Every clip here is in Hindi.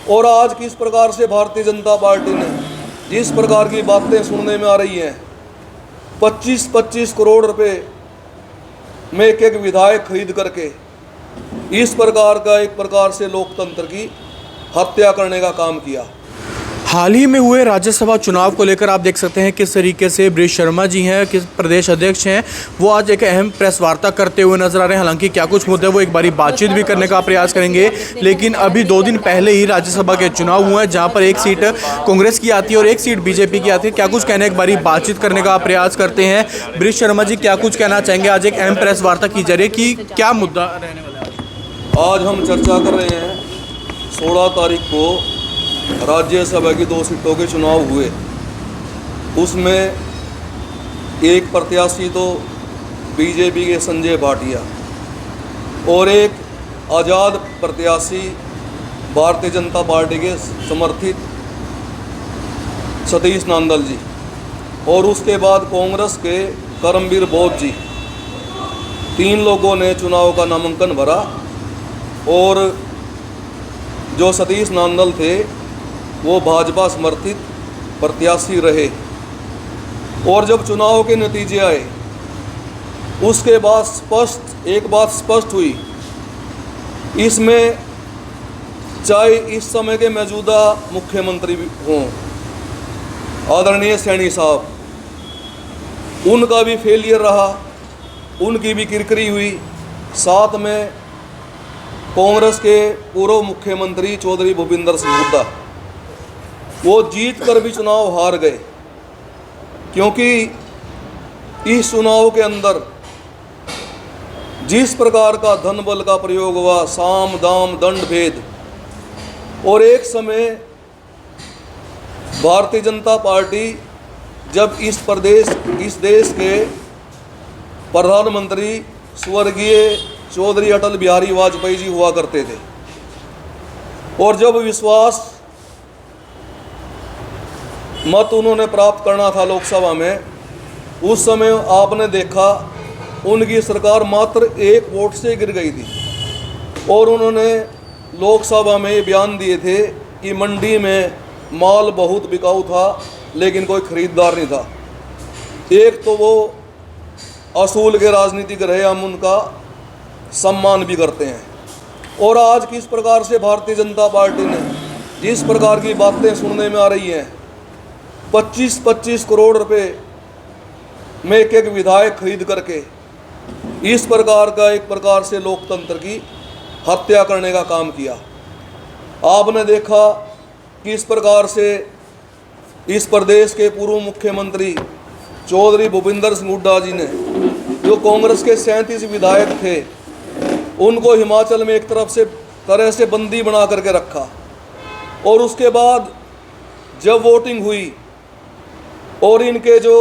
और आज किस प्रकार से भारतीय जनता पार्टी ने जिस प्रकार की बातें सुनने में आ रही हैं, 25-25 करोड़ रुपए में एक एक विधायक खरीद करके इस प्रकार का एक प्रकार से लोकतंत्र की हत्या करने का काम किया। हाल ही में हुए राज्यसभा चुनाव को लेकर आप देख सकते हैं किस तरीके से बृज शर्मा जी हैं, किस प्रदेश अध्यक्ष हैं, वो आज एक अहम प्रेस वार्ता करते हुए नजर आ रहे हैं। हालांकि क्या कुछ मुद्दे वो एक बारी बातचीत भी करने का प्रयास करेंगे, लेकिन अभी 2 दिन पहले ही राज्यसभा के चुनाव हुए हैं जहां पर एक सीट कांग्रेस की आती है और एक सीट बीजेपी की आती है। क्या कुछ कहने एक बारी बातचीत करने का प्रयास करते हैं। बृज शर्मा जी क्या कुछ कहना चाहेंगे? आज एक अहम प्रेस वार्ता की जा रही है कि क्या मुद्दा रहने वाला है? आज हम चर्चा कर रहे हैं 16 तारीख को राज्यसभा की 2 सीटों के चुनाव हुए। उसमें एक प्रत्याशी तो बीजेपी के संजय भाटिया और एक आज़ाद प्रत्याशी भारतीय जनता पार्टी के समर्थित सतीश नांदल जी, और उसके बाद कांग्रेस के करमवीर बौद्ध जी, 3 लोगों ने चुनाव का नामांकन भरा। और जो सतीश नांदल थे वो भाजपा समर्थित प्रत्याशी रहे। और जब चुनाव के नतीजे आए उसके बाद एक बात स्पष्ट हुई, इसमें चाहे इस समय के मौजूदा मुख्यमंत्री हों आदरणीय सैनी साहब, उनका भी फेलियर रहा, उनकी भी किरकिरी हुई। साथ में कांग्रेस के पूर्व मुख्यमंत्री चौधरी भूपिंदर सिंह हुड्डा, वो जीत कर भी चुनाव हार गए, क्योंकि इस चुनाव के अंदर जिस प्रकार का धन बल का प्रयोग हुआ, साम दाम दंड भेद, और एक समय भारतीय जनता पार्टी जब इस देश के प्रधानमंत्री स्वर्गीय चौधरी अटल बिहारी वाजपेयी जी हुआ करते थे, और जब विश्वास मत उन्होंने प्राप्त करना था लोकसभा में, उस समय आपने देखा उनकी सरकार मात्र 1 वोट से गिर गई थी। और उन्होंने लोकसभा में ये बयान दिए थे कि मंडी में माल बहुत बिकाऊ था लेकिन कोई खरीदार नहीं था। एक तो वो असूल के राजनीतिक रहे, हम उनका सम्मान भी करते हैं। और आज किस प्रकार से भारतीय जनता पार्टी ने जिस प्रकार की बातें सुनने में आ रही हैं, 25-25 करोड़ रुपए में एक एक विधायक खरीद करके इस प्रकार का एक प्रकार से लोकतंत्र की हत्या करने का काम किया। आपने देखा कि इस प्रकार से इस प्रदेश के पूर्व मुख्यमंत्री चौधरी भूपिंदर सिंह हुड्डा जी ने, जो कांग्रेस के 37 विधायक थे, उनको हिमाचल में एक तरह से बंदी बना करके रखा। और उसके बाद जब वोटिंग हुई और इनके जो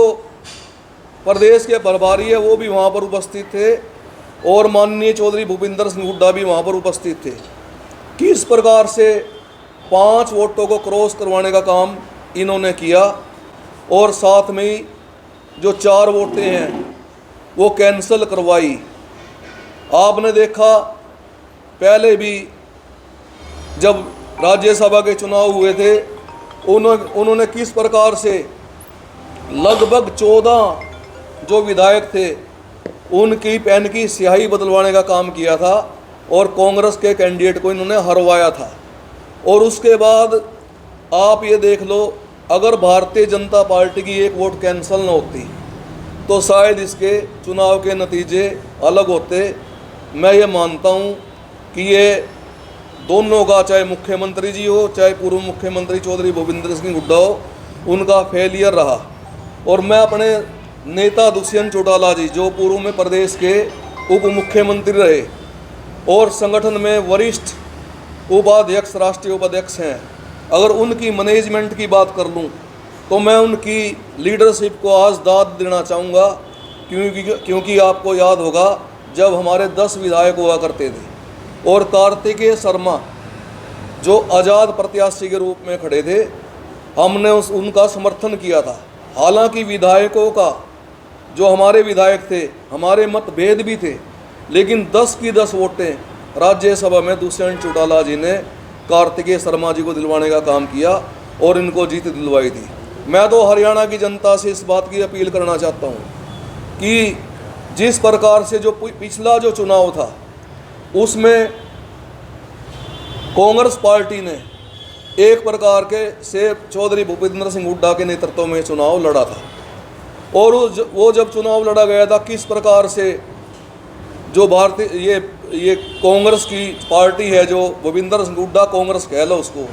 प्रदेश के प्रभारी है वो भी वहाँ पर उपस्थित थे, और माननीय चौधरी भूपिंदर सिंह हुड्डा भी वहाँ पर उपस्थित थे, किस प्रकार से 5 वोटों को क्रॉस करवाने का काम इन्होंने किया। और साथ में ही जो 4 वोटें हैं वो कैंसिल करवाई। आपने देखा पहले भी जब राज्यसभा के चुनाव हुए थे, उन्होंने किस प्रकार से लगभग 14 जो विधायक थे उनकी पेन की स्याही बदलवाने का काम किया था, और कांग्रेस के कैंडिडेट को इन्होंने हरवाया था। और उसके बाद आप ये देख लो, अगर भारतीय जनता पार्टी की 1 वोट कैंसिल न होती तो शायद इसके चुनाव के नतीजे अलग होते। मैं ये मानता हूँ कि ये दोनों का, चाहे मुख्यमंत्री जी हो चाहे पूर्व मुख्यमंत्री चौधरी भूपिंदर सिंह हुड्डा हो, उनका फेलियर रहा। और मैं अपने नेता दुष्यंत चौटाला जी, जो पूर्व में प्रदेश के उप मुख्यमंत्री रहे और संगठन में वरिष्ठ उपाध्यक्ष, राष्ट्रीय उपाध्यक्ष हैं, अगर उनकी मैनेजमेंट की बात कर लूं तो मैं उनकी लीडरशिप को आज दाद देना चाहूँगा, क्योंकि आपको याद होगा जब हमारे 10 विधायक हुआ करते थे और कार्तिकेय शर्मा जो आज़ाद प्रत्याशी के रूप में खड़े थे, हमने उनका समर्थन किया था। हालांकि विधायकों का, जो हमारे विधायक थे, हमारे मतभेद भी थे, लेकिन 10 की 10 वोटें राज्यसभा में दुष्यंत चौटाला जी ने कार्तिकेय शर्मा जी को दिलवाने का काम किया और इनको जीत दिलवाई थी। मैं तो हरियाणा की जनता से इस बात की अपील करना चाहता हूँ कि जिस प्रकार से जो पिछला जो चुनाव था उसमें कांग्रेस पार्टी ने एक प्रकार के से चौधरी भूपेंद्र सिंह हुड्डा के नेतृत्व में चुनाव लड़ा था, और वो जब चुनाव लड़ा गया था किस प्रकार से जो भारतीय ये कांग्रेस की पार्टी है, जो भूपेंद्र सिंह हुड्डा कांग्रेस कह लो उसको,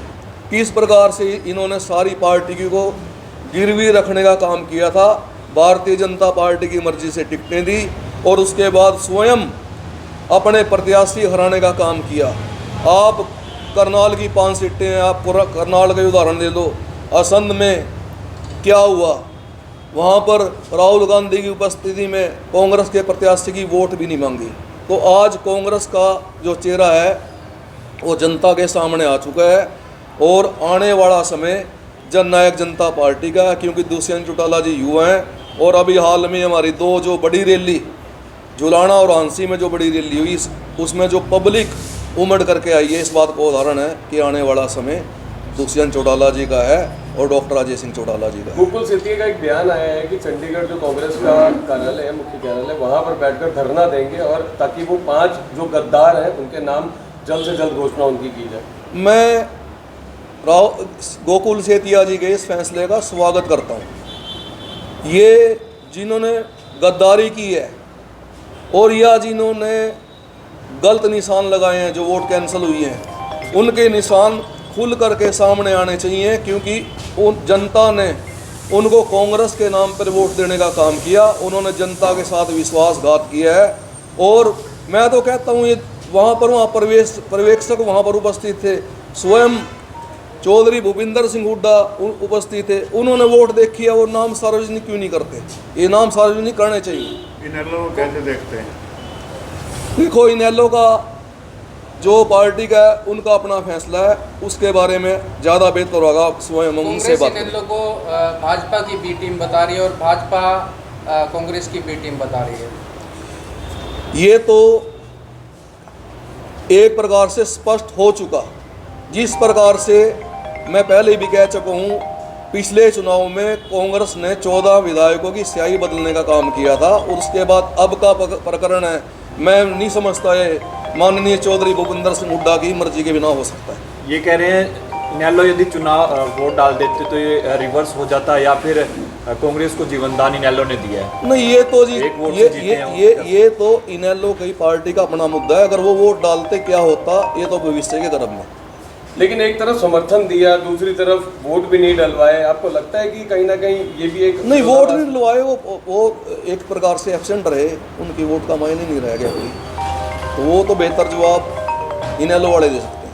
किस प्रकार से इन्होंने सारी पार्टी को गिरवी रखने का काम किया था। भारतीय जनता पार्टी की मर्जी से टिकटें दी और उसके बाद स्वयं अपने प्रत्याशी हराने का काम किया। आप करनाल की 5 सीटें हैं, आप करनाल का उदाहरण ले लो। असंध में क्या हुआ, वहाँ पर राहुल गांधी की उपस्थिति में कांग्रेस के प्रत्याशी की वोट भी नहीं मांगी। तो आज कांग्रेस का जो चेहरा है वो जनता के सामने आ चुका है और आने वाला समय जननायक जनता पार्टी का है, क्योंकि दुष्यंत चौटाला जी युवा हैं। और अभी हाल में हमारी 2 जो बड़ी रैली जुलाना और आंसी में जो बड़ी रैली हुई उसमें जो पब्लिक उमड़ करके आई है, इस बात का उदाहरण है कि आने वाला समय दुष्यंत चौटाला जी का है और डॉक्टर अजय सिंह चौटाला जी का है। मुकुल सेतिया का एक बयान आया है कि चंडीगढ़ जो कांग्रेस का कार्यालय है, मुख्य कार्यालय, वहां पर बैठकर धरना देंगे और ताकि वो 5 जो गद्दार हैं उनके नाम जल्द से जल्द घोषणा उनकी की जाए। मैं गोकुल सेतिया जी के इस फैसले का स्वागत करता हूँ। ये जिन्होंने गद्दारी की है और या जिन्होंने गलत निशान लगाए हैं, जो वोट कैंसिल हुई हैं, उनके निशान खुल करके सामने आने चाहिए, क्योंकि उन जनता ने उनको कांग्रेस के नाम पर वोट देने का काम किया। उन्होंने जनता के साथ विश्वासघात किया है। और मैं तो कहता हूँ ये वहाँ पर्यवेक्षक वहाँ पर उपस्थित थे, स्वयं चौधरी भूपेंद्र सिंह हुड्डा उपस्थित थे, उन्होंने वोट देखी है और नाम सार्वजनिक क्यों नहीं करते? ये नाम सार्वजनिक करने चाहिए। इनेलो को कैसे देखते हैं? देखो, इनेलो का जो पार्टी का है उनका अपना फैसला है, उसके बारे में ज़्यादा बेहतर होगा स्वयं उनसे बात। इनेलो को भाजपा की बी टीम बता रही है और भाजपा कांग्रेस की बी टीम बता रही है। ये तो एक प्रकार से स्पष्ट हो चुका। जिस प्रकार से मैं पहले भी कह चुका हूँ, पिछले चुनाव में कांग्रेस ने 14 विधायकों की स्याही बदलने का काम किया था और उसके बाद अब का प्रकरण है, मैं नहीं समझता है माननीय चौधरी भूपेंद्र सिंह हुड्डा की मर्जी के बिना हो सकता है। ये कह रहे हैं इनेलो यदि चुनाव वोट डाल देते तो ये रिवर्स हो जाता, या फिर कांग्रेस को जीवनदान इनेलो ने दिया है? नहीं, ये तो जी एक वोट से जीते हैं ये तो इनेलो की पार्टी का अपना मुद्दा है। अगर वो वोट डालते क्या होता, ये तो भविष्य के गर्भ में। लेकिन एक तरफ समर्थन दिया, दूसरी तरफ वोट भी नहीं डलवाए। आपको लगता है कि कहीं ना कहीं ये भी एक नहीं, वोट नहीं डलवाए, वो एक प्रकार से एब्सेंट रहे, उनकी वोट का मायने नहीं रह गया कोई। तो वो तो बेहतर जवाब इनेलो वाले दे सकते हैं।